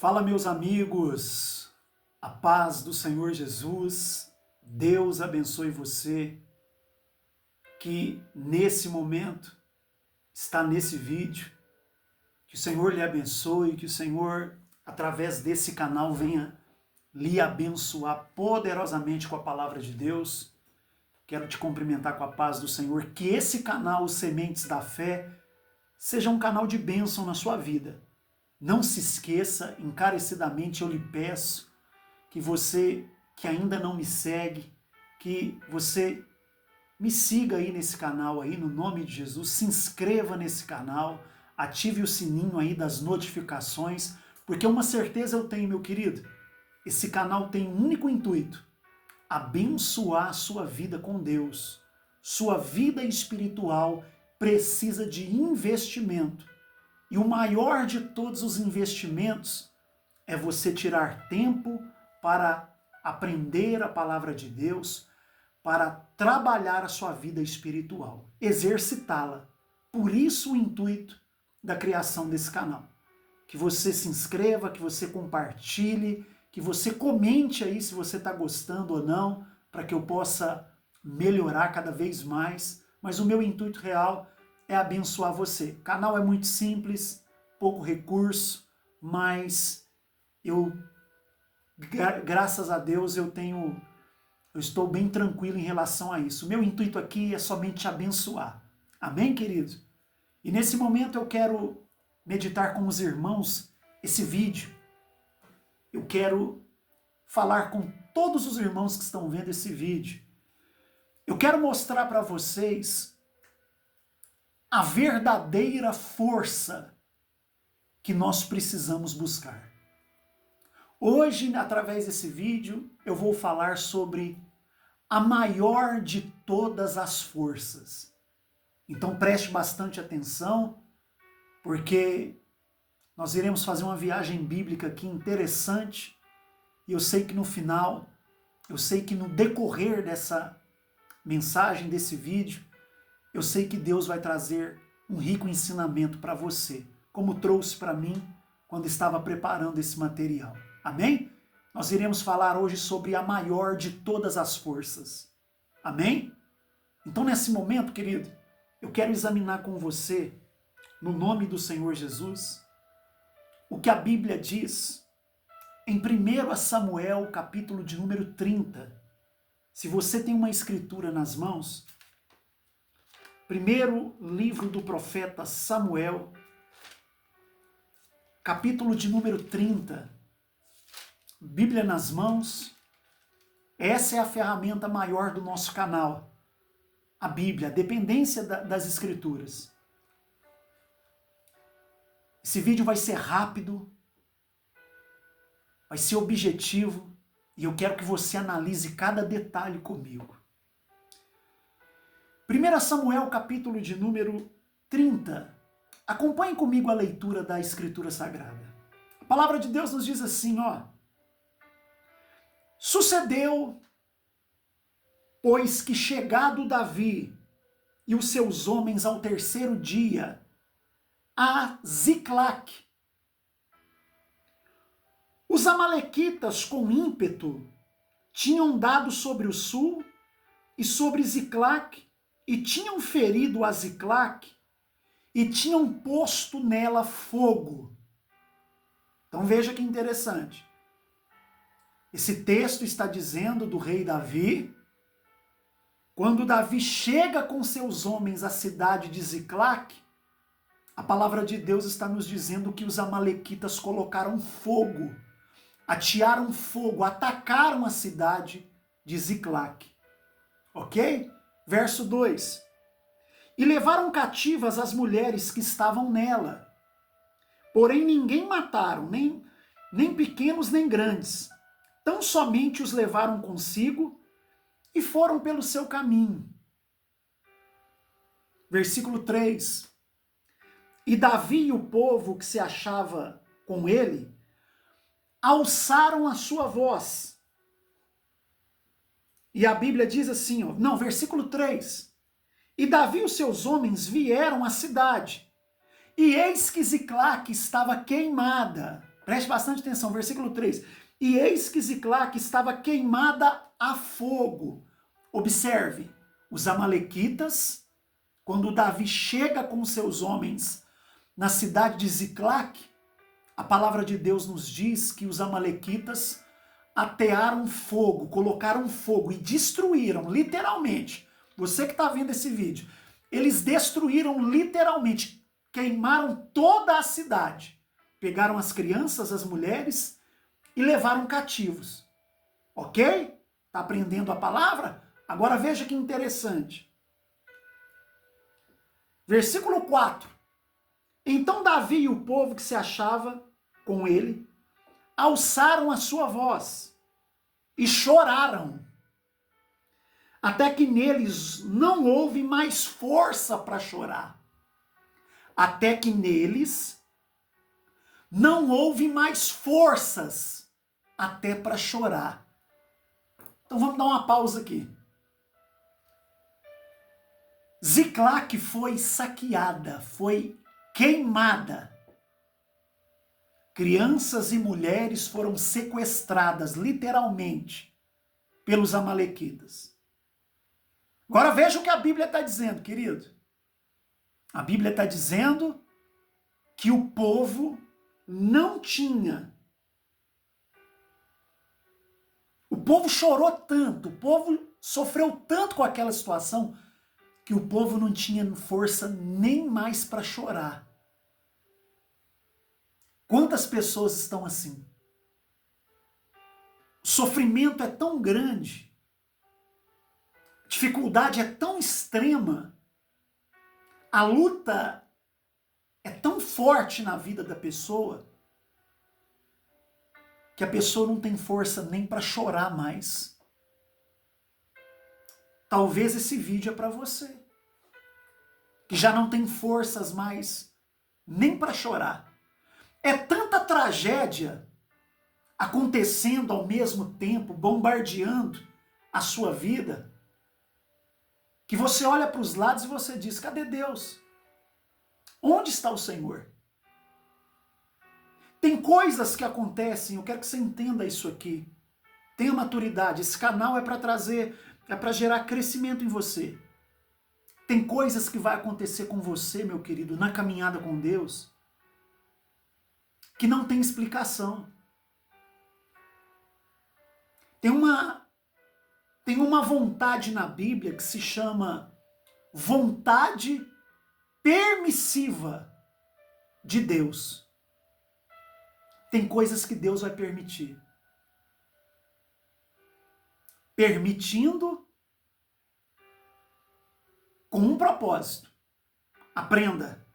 Fala, meus amigos, a paz do Senhor Jesus, Deus abençoe você que nesse momento está nesse vídeo, que o Senhor lhe abençoe, que o Senhor, através desse canal, venha lhe abençoar poderosamente com a palavra de Deus. Quero te cumprimentar com a paz do Senhor, que esse canal, os Sementes da Fé, seja um canal de bênção na sua vida. Não se esqueça, encarecidamente eu lhe peço, que você que ainda não me segue, que você me siga aí nesse canal aí, no nome de Jesus, se inscreva nesse canal, ative o sininho aí das notificações, porque uma certeza eu tenho, meu querido, esse canal tem um único intuito: abençoar a sua vida com Deus. Sua vida espiritual precisa de investimento. E o maior de todos os investimentos é você tirar tempo para aprender a palavra de Deus, para trabalhar a sua vida espiritual, exercitá-la. Por isso o intuito da criação desse canal. Que você se inscreva, que você compartilhe, que você comente aí se você está gostando ou não, para que eu possa melhorar cada vez mais. Mas o meu intuito real é abençoar você. O canal é muito simples, pouco recurso, mas graças a Deus, eu estou bem tranquilo em relação a isso. O meu intuito aqui é somente abençoar. Amém, querido? E nesse momento eu quero meditar com os irmãos esse vídeo. Eu quero falar com todos os irmãos que estão vendo esse vídeo. Eu quero mostrar para vocês a verdadeira força que nós precisamos buscar. Hoje, através desse vídeo, eu vou falar sobre a maior de todas as forças. Então preste bastante atenção, porque nós iremos fazer uma viagem bíblica aqui interessante, e eu sei que no final, eu sei que no decorrer dessa mensagem, desse vídeo, eu sei que Deus vai trazer um rico ensinamento para você, como trouxe para mim quando estava preparando esse material. Amém? Nós iremos falar hoje sobre a maior de todas as forças. Amém? Então, nesse momento, querido, eu quero examinar com você, no nome do Senhor Jesus, o que a Bíblia diz em 1 Samuel, capítulo de número 30. Se você tem uma escritura nas mãos, primeiro livro do profeta Samuel, capítulo de número 30, Bíblia nas mãos. Essa é a ferramenta maior do nosso canal, a Bíblia, a dependência das Escrituras. Esse vídeo vai ser rápido, vai ser objetivo, e eu quero que você analise cada detalhe comigo. 1 Samuel, capítulo de número 30. Acompanhe comigo a leitura da Escritura Sagrada. A palavra de Deus nos diz assim, ó: sucedeu, pois que chegado Davi e os seus homens ao terceiro dia a Ziclac, os amalequitas com ímpeto tinham dado sobre o sul e sobre Ziclac, e tinham ferido a Ziclac, e tinham posto nela fogo. Então veja que interessante. Esse texto está dizendo do rei Davi, quando Davi chega com seus homens à cidade de Ziclac, a palavra de Deus está nos dizendo que os amalequitas colocaram fogo, atearam fogo, atacaram a cidade de Ziclac. Ok? Verso 2. E levaram cativas as mulheres que estavam nela. Porém ninguém mataram, nem pequenos nem grandes. Tão somente os levaram consigo e foram pelo seu caminho. Versículo 3. E Davi e o povo que se achava com ele alçaram a sua voz. E a Bíblia diz assim, ó, não, versículo 3. E Davi e os seus homens vieram à cidade, e eis que Ziclac estava queimada, Preste bastante atenção, versículo 3. E eis que Ziclague estava queimada a fogo. Observe, os amalequitas, quando Davi chega com seus homens na cidade de Ziclague, a palavra de Deus nos diz que os amalequitas atearam fogo, colocaram fogo e destruíram, literalmente. Você que está vendo esse vídeo, eles destruíram literalmente, queimaram toda a cidade. Pegaram as crianças, as mulheres e levaram cativos. Ok? Está aprendendo a palavra? Agora veja que interessante. Versículo 4. Então Davi e o povo que se achava com ele alçaram a sua voz e choraram, até que neles não houve mais força para chorar. Até que neles não houve mais forças até para chorar. Então vamos dar uma pausa aqui. Ziclague foi saqueada, foi queimada. Crianças e mulheres foram sequestradas, literalmente, pelos amalequitas. Agora veja o que a Bíblia está dizendo, querido. A Bíblia está dizendo que o povo não tinha. O povo chorou tanto, o povo sofreu tanto com aquela situação, que o povo não tinha força nem mais para chorar. Quantas pessoas estão assim? O sofrimento é tão grande, a dificuldade é tão extrema, a luta é tão forte na vida da pessoa, que a pessoa não tem força nem para chorar mais. Talvez esse vídeo é para você, que já não tem forças mais nem para chorar. É tanta tragédia acontecendo ao mesmo tempo, bombardeando a sua vida, que você olha para os lados e você diz: cadê Deus? Onde está o Senhor? Tem coisas que acontecem, eu quero que você entenda isso aqui. Tenha maturidade, esse canal é para trazer, é para gerar crescimento em você. Tem coisas que vai acontecer com você, meu querido, na caminhada com Deus, que não tem explicação. Tem uma vontade na Bíblia que se chama vontade permissiva de Deus. Tem coisas que Deus vai permitir. Permitindo com um propósito. Aprenda.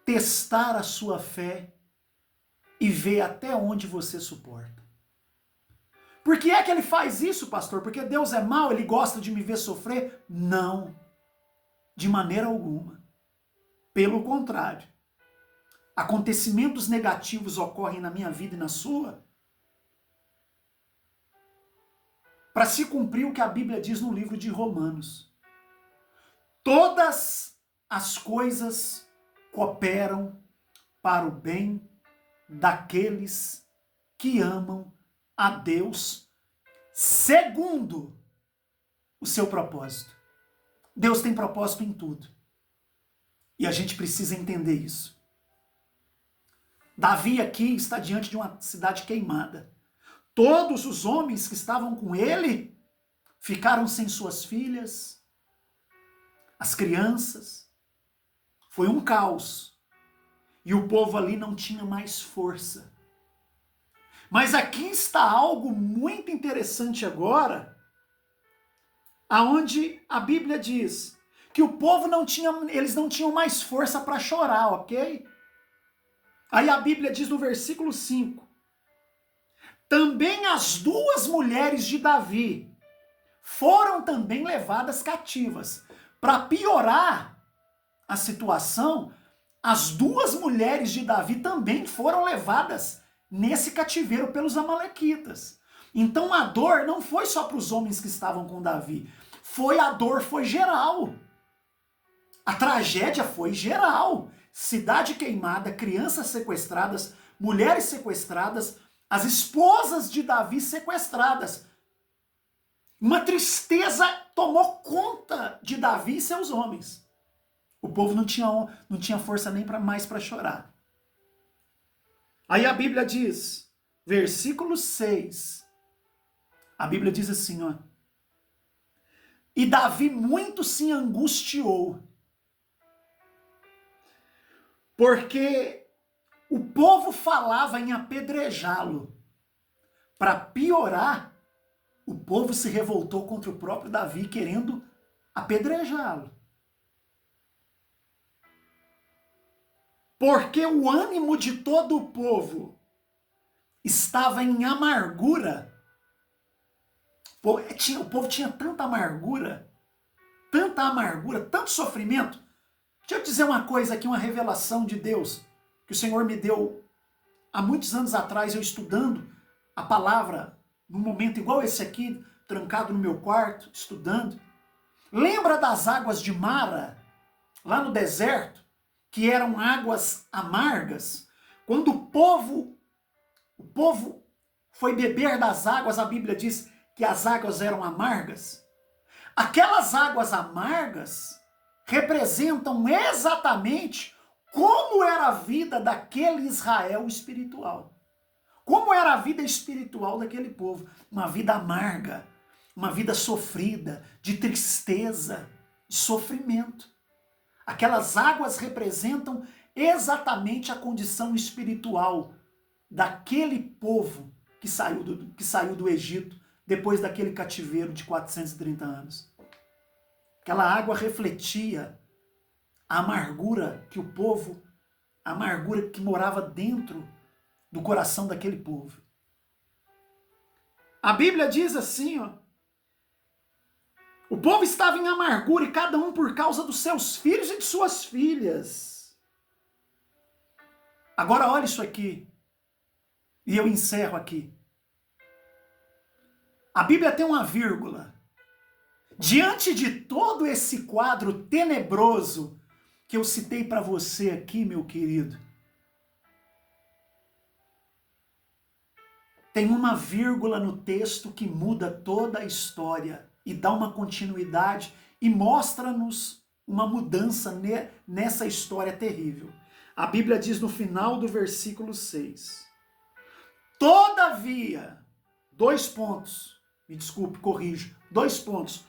Testar a sua fé e ver até onde você suporta. Por que é que ele faz isso, pastor? Porque Deus é mau, ele gosta de me ver sofrer? Não, de maneira alguma. Pelo contrário, acontecimentos negativos ocorrem na minha vida e na sua para se cumprir o que a Bíblia diz no livro de Romanos. Todas as coisas cooperam para o bem daqueles que amam a Deus segundo o seu propósito. Deus tem propósito em tudo. E a gente precisa entender isso. Davi aqui está diante de uma cidade queimada. Todos os homens que estavam com ele ficaram sem suas filhas, as crianças. Foi um caos. E o povo ali não tinha mais força. Mas aqui está algo muito interessante agora, aonde a Bíblia diz que o povo eles não tinham mais força para chorar, ok? Aí a Bíblia diz no versículo 5, também as duas mulheres de Davi foram também levadas cativas. Para piorar a situação, as duas mulheres de Davi também foram levadas nesse cativeiro pelos amalequitas. Então a dor não foi só para os homens que estavam com Davi, a dor foi geral. A tragédia foi geral. cidade queimada, crianças sequestradas, mulheres sequestradas, as esposas de Davi sequestradas. Uma tristeza tomou conta de Davi e seus homens. O povo não tinha força nem mais para chorar. Aí a Bíblia diz, versículo 6, a Bíblia diz assim, ó, e Davi muito se angustiou, porque o povo falava em apedrejá-lo. Para piorar, o povo se revoltou contra o próprio Davi, querendo apedrejá-lo. Porque o ânimo de todo o povo estava em amargura. O povo tinha tanta amargura, tanto sofrimento. Deixa eu dizer uma coisa aqui, uma revelação de Deus, que o Senhor me deu há muitos anos atrás, eu estudando a palavra, num momento igual esse aqui, trancado no meu quarto, estudando. Lembra das águas de Mara, lá no deserto, que eram águas amargas? Quando o povo foi beber das águas, a Bíblia diz que as águas eram amargas. Aquelas águas amargas representam exatamente como era a vida daquele Israel espiritual. Como era a vida espiritual daquele povo? Uma vida amarga, uma vida sofrida, de tristeza, de sofrimento. Aquelas águas representam exatamente a condição espiritual daquele povo que saiu do Egito depois daquele cativeiro de 430 anos. Aquela água refletia a amargura que o povo, a amargura que morava dentro do coração daquele povo. A Bíblia diz assim, ó, o povo estava em amargura e cada um por causa dos seus filhos e de suas filhas. Agora olha isso aqui, e eu encerro aqui. A Bíblia tem uma vírgula. Diante de todo esse quadro tenebroso que eu citei para você aqui, meu querido, tem uma vírgula no texto que muda toda a história e dá uma continuidade e mostra-nos uma mudança nessa história terrível. A Bíblia diz no final do versículo 6, todavia, 2 pontos, me desculpe, corrijo, 2 pontos,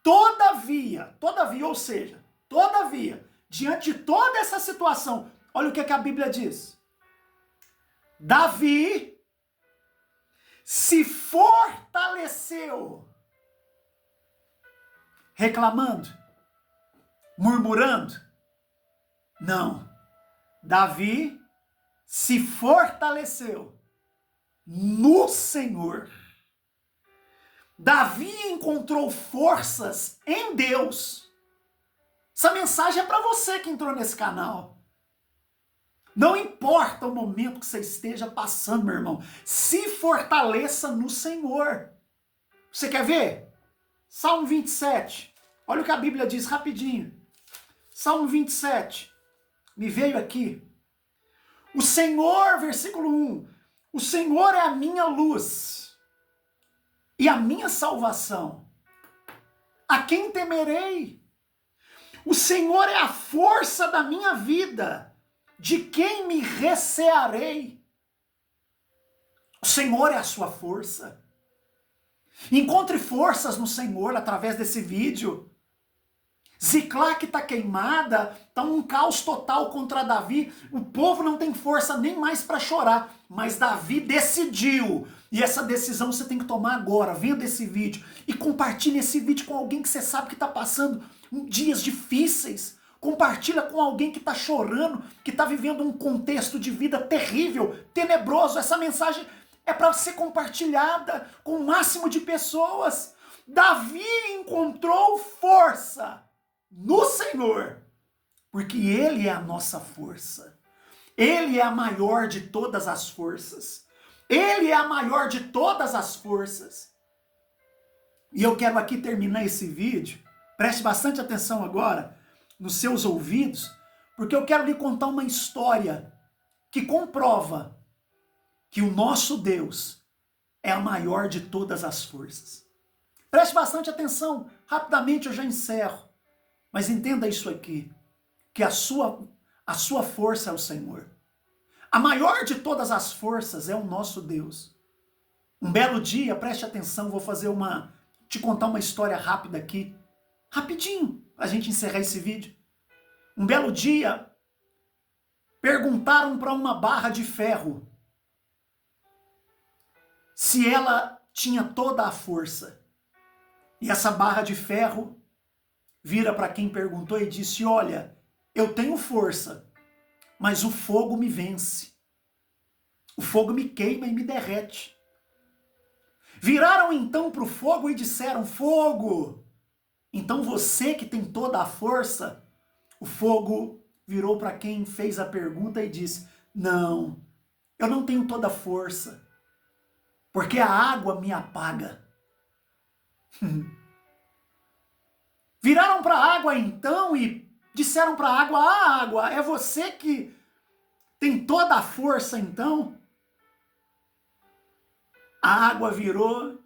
todavia, ou seja, todavia, diante de toda essa situação, olha o que a Bíblia diz. Davi se fortaleceu, reclamando, murmurando? Não. Davi se fortaleceu no Senhor. Davi encontrou forças em Deus. Essa mensagem é para você que entrou nesse canal. Não importa o momento que você esteja passando, meu irmão. Se fortaleça no Senhor. Você quer ver? Salmo 27. Olha o que a Bíblia diz rapidinho. Salmo 27. Me veio aqui. O Senhor, versículo 1. O Senhor é a minha luz e a minha salvação. A quem temerei? O Senhor é a força da minha vida. De quem me recearei? O Senhor é a sua força. Encontre forças no Senhor através desse vídeo. Ziclac está queimada, está um caos total contra Davi. O povo não tem força nem mais para chorar. Mas Davi decidiu. E essa decisão você tem que tomar agora. Vendo esse vídeo. E compartilhe esse vídeo com alguém que você sabe que está passando dias difíceis. Compartilha com alguém que está chorando, que está vivendo um contexto de vida terrível, tenebroso. Essa mensagem é para ser compartilhada com o máximo de pessoas. Davi encontrou força no Senhor, porque Ele é a nossa força. Ele é a maior de todas as forças. Ele é a maior de todas as forças. E eu quero aqui terminar esse vídeo. Preste bastante atenção agora nos seus ouvidos, Porque eu quero lhe contar uma história que comprova que o nosso Deus é a maior de todas as forças. Preste bastante atenção, rapidamente eu já encerro. Mas entenda isso aqui, que a sua força é o Senhor. A maior de todas as forças é o nosso Deus. Um belo dia, preste atenção, vou te contar uma história rápida aqui, rapidinho, para a gente encerrar esse vídeo. Um belo dia, perguntaram para uma barra de ferro se ela tinha toda a força. E essa barra de ferro vira para quem perguntou e disse: olha, eu tenho força, mas o fogo me vence. O fogo me queima e me derrete. Viraram então para o fogo e disseram: fogo, então você que tem toda a força. O fogo virou para quem fez a pergunta e disse: não, eu não tenho toda a força, porque a água me apaga. Viraram para a água então e disseram para a água: ah, água, é você que tem toda a força então? A água virou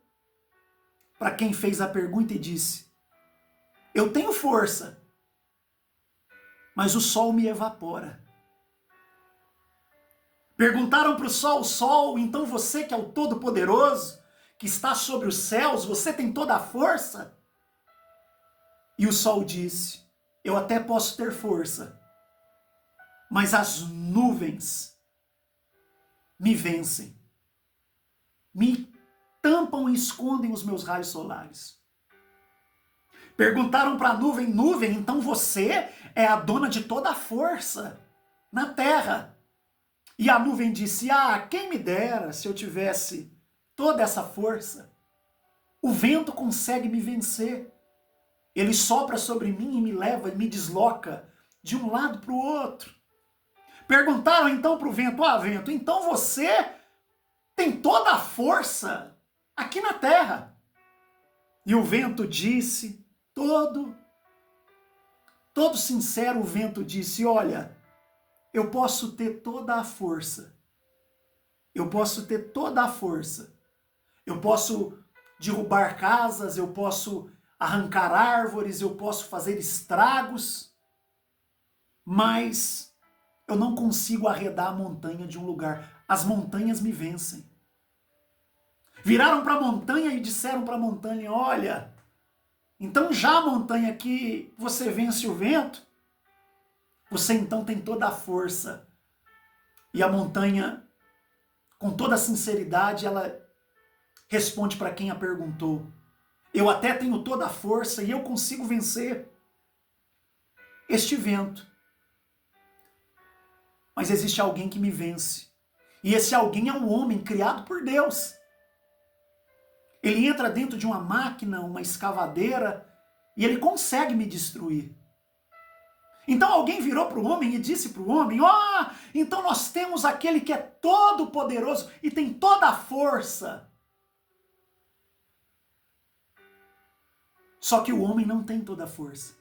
para quem fez a pergunta e disse: eu tenho força, mas o sol me evapora. Perguntaram para o sol, então você que é o Todo-Poderoso, que está sobre os céus, você tem toda a força? E o sol disse: eu até posso ter força, mas as nuvens me vencem, me tampam e escondem os meus raios solares. Perguntaram para a nuvem: nuvem, então você é a dona de toda a força na terra. E a nuvem disse: ah, quem me dera se eu tivesse toda essa força. O vento consegue me vencer. Ele sopra sobre mim e me leva e me desloca de um lado para o outro. Perguntaram então para o vento: ah, vento, então você tem toda a força aqui na terra. E o vento disse, todo sincero, o vento disse: olha, eu posso ter toda a força. Eu posso ter toda a força. Eu posso derrubar casas, eu posso arrancar árvores, eu posso fazer estragos, mas eu não consigo arredar a montanha de um lugar. As montanhas me vencem. Viraram para a montanha e disseram para a montanha: olha, então já a montanha que você vence o vento, você então tem toda a força. E a montanha, com toda a sinceridade, ela responde para quem a perguntou: eu até tenho toda a força e eu consigo vencer este vento. Mas existe alguém que me vence. E esse alguém é um homem criado por Deus. Ele entra dentro de uma máquina, uma escavadeira, e ele consegue me destruir. Então alguém virou para o homem e disse para o homem: ó, então nós temos aquele que é todo poderoso e tem toda a força. Só que o homem não tem toda a força.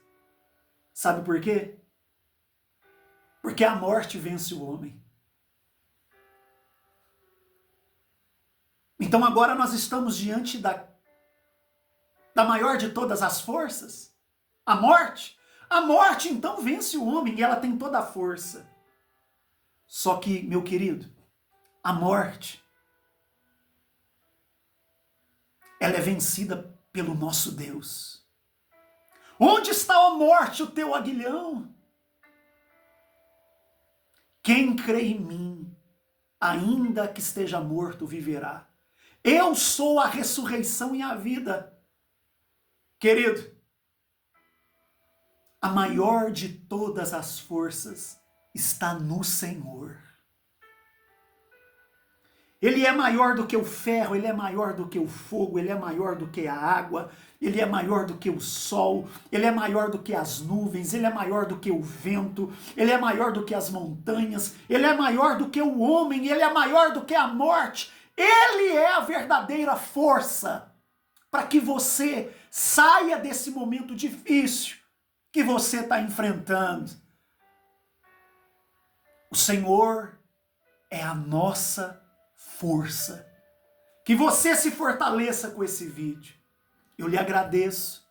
Sabe por quê? Porque a morte vence o homem. Então agora nós estamos diante da maior de todas as forças, a morte. A morte então vence o homem e ela tem toda a força. Só que, meu querido, a morte, ela é vencida pelo nosso Deus. Onde está, ó morte, o teu aguilhão? Quem crê em mim, ainda que esteja morto, viverá. Eu sou a ressurreição e a vida. Querido, a maior de todas as forças está no Senhor. Ele é maior do que o ferro, ele é maior do que o fogo, ele é maior do que a água, ele é maior do que o sol, ele é maior do que as nuvens, ele é maior do que o vento, ele é maior do que as montanhas, ele é maior do que o homem, ele é maior do que a morte. Ele é a verdadeira força para que você saia desse momento difícil que você está enfrentando. O Senhor é a nossa força. Que você se fortaleça com esse vídeo. Eu lhe agradeço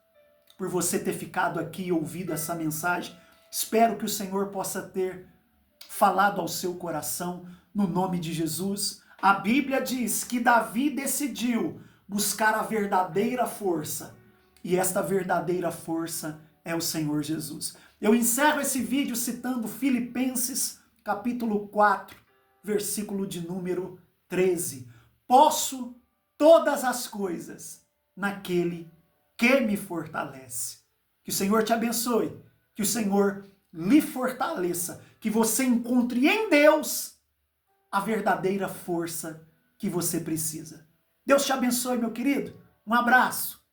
por você ter ficado aqui e ouvido essa mensagem. Espero que o Senhor possa ter falado ao seu coração, no nome de Jesus. A Bíblia diz que Davi decidiu buscar a verdadeira força. E esta verdadeira força é o Senhor Jesus. Eu encerro esse vídeo citando Filipenses, capítulo 4, versículo de número 13. Posso todas as coisas naquele que me fortalece. Que o Senhor te abençoe, que o Senhor lhe fortaleça, que você encontre em Deus a verdadeira força que você precisa. Deus te abençoe, meu querido. Um abraço.